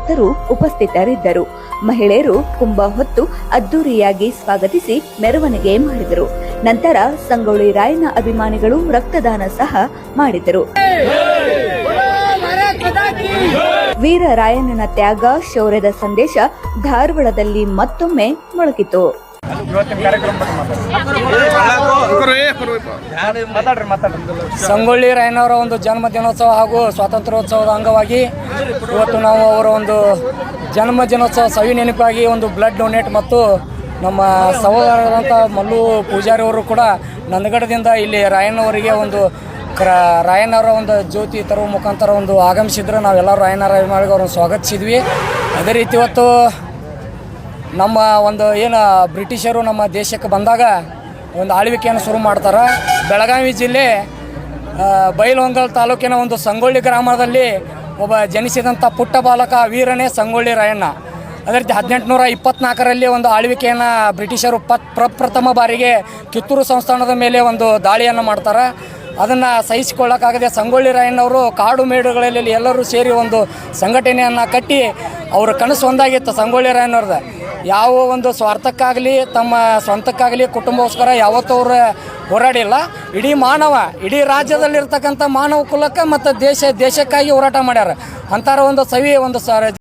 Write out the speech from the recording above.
ಭಕ್ತರು ಉಪಸ್ಥಿತರಿದ್ದರು. ಮಹಿಳೆಯರು ಕುಂಭ ಹೊತ್ತು ಅದ್ದೂರಿಯಾಗಿ ಸ್ವಾಗತಿಸಿ ಮೆರವಣಿಗೆ ಮಾಡಿದರು. ನಂತರ ಸಂಗೊಳ್ಳಿ ರಾಯಣ್ಣ ಅಭಿಮಾನಿಗಳು ರಕ್ತದಾನ ಸಹ ಮಾಡಿದರು. ವೀರ ರಾಯಣ್ಣನ ತ್ಯಾಗ, ಶೌರ್ಯದ ಸಂದೇಶ ಧಾರವಾಡದಲ್ಲಿ ಮತ್ತೊಮ್ಮೆ ಮೊಳಗಿತು. ಸಂಗೊಳ್ಳಿ ರಾಯಣ್ಣವರ ಒಂದು ಜನ್ಮ ದಿನೋತ್ಸವ ಹಾಗೂ ಸ್ವಾತಂತ್ರ್ಯೋತ್ಸವದ ಅಂಗವಾಗಿ ಇವತ್ತು ನಾವು ಅವರ ಒಂದು ಜನ್ಮ ದಿನೋತ್ಸವ ಸವಿ ನೆನಪಾಗಿ ಒಂದು ಬ್ಲಡ್ ಡೊನೇಟ್ ಮತ್ತು ನಮ್ಮ ಸಹೋದರರಾದಂಥ ಮಲ್ಲು ಪೂಜಾರಿ ಅವರು ಕೂಡ ನಂದಗಡದಿಂದ ಇಲ್ಲಿ ರಾಯಣ್ಣವರಿಗೆ ಒಂದು ರಾಯಣ್ಣವರ ಒಂದು ಜ್ಯೋತಿ ತರುವ ಮುಖಾಂತರ ಒಂದು ಆಗಮಿಸಿದ್ರು. ನಾವೆಲ್ಲರೂ ರಾಯಣ್ಣರ ಅಭಿಮಾನಿಗಳು ಅವ್ರನ್ನ ಸ್ವಾಗತಿಸಿದ್ವಿ. ಅದೇ ರೀತಿ ಇವತ್ತು ನಮ್ಮ ಒಂದು ಏನು ಬ್ರಿಟಿಷರು ನಮ್ಮ ದೇಶಕ್ಕೆ ಬಂದಾಗ ಒಂದು ಆಳ್ವಿಕೆಯನ್ನು ಶುರು ಮಾಡ್ತಾರೆ. ಬೆಳಗಾವಿ ಜಿಲ್ಲೆ ಬೈಲಹೊಂಗಲ ತಾಲೂಕಿನ ಒಂದು ಸಂಗೊಳ್ಳಿ ಗ್ರಾಮದಲ್ಲಿ ಒಬ್ಬ ಜನಿಸಿದಂಥ ಪುಟ್ಟ ಬಾಲಕ ವೀರನೇ ಸಂಗೊಳ್ಳಿ ರಾಯಣ್ಣ. ಅದೇ ರೀತಿ 1824ರಲ್ಲಿ ಒಂದು ಆಳ್ವಿಕೆಯನ್ನು ಬ್ರಿಟಿಷರು ಪ್ರಪ್ರಥಮ ಬಾರಿಗೆ ಕಿತ್ತೂರು ಸಂಸ್ಥಾನದ ಮೇಲೆ ಒಂದು ದಾಳಿಯನ್ನು ಮಾಡ್ತಾರೆ. ಅದನ್ನು ಸಹಿಸಿಕೊಳ್ಳೋಕ್ಕಾಗದೆ ಸಂಗೊಳ್ಳಿ ರಾಯಣ್ಣವರು ಕಾಡು ಮೇಡುಗಳಲ್ಲಿ ಎಲ್ಲರೂ ಸೇರಿ ಒಂದು ಸಂಘಟನೆಯನ್ನು ಕಟ್ಟಿ ಅವರ ಕನಸು ಒಂದಾಗಿತ್ತು. ಸಂಗೊಳ್ಳಿ ರಾಯಣ್ಣವ್ರದ್ದು ಯಾವ ಒಂದು ಸ್ವಾರ್ಥಕ್ಕಾಗಲಿ ತಮ್ಮ ಸ್ವಂತಕ್ಕಾಗಲಿ ಕುಟುಂಬಕ್ಕೋಸ್ಕರ ಯಾವತ್ತೂ ಅವರು ಹೋರಾಡಿಲ್ಲ. ಇಡೀ ರಾಜ್ಯದಲ್ಲಿರ್ತಕ್ಕಂಥ ಮಾನವ ಕುಲಕ್ಕೆ ಮತ್ತು ದೇಶಕ್ಕಾಗಿ ಹೋರಾಟ ಮಾಡ್ಯಾರ. ಅಂಥರ ಒಂದು ಸವಿ ಒಂದು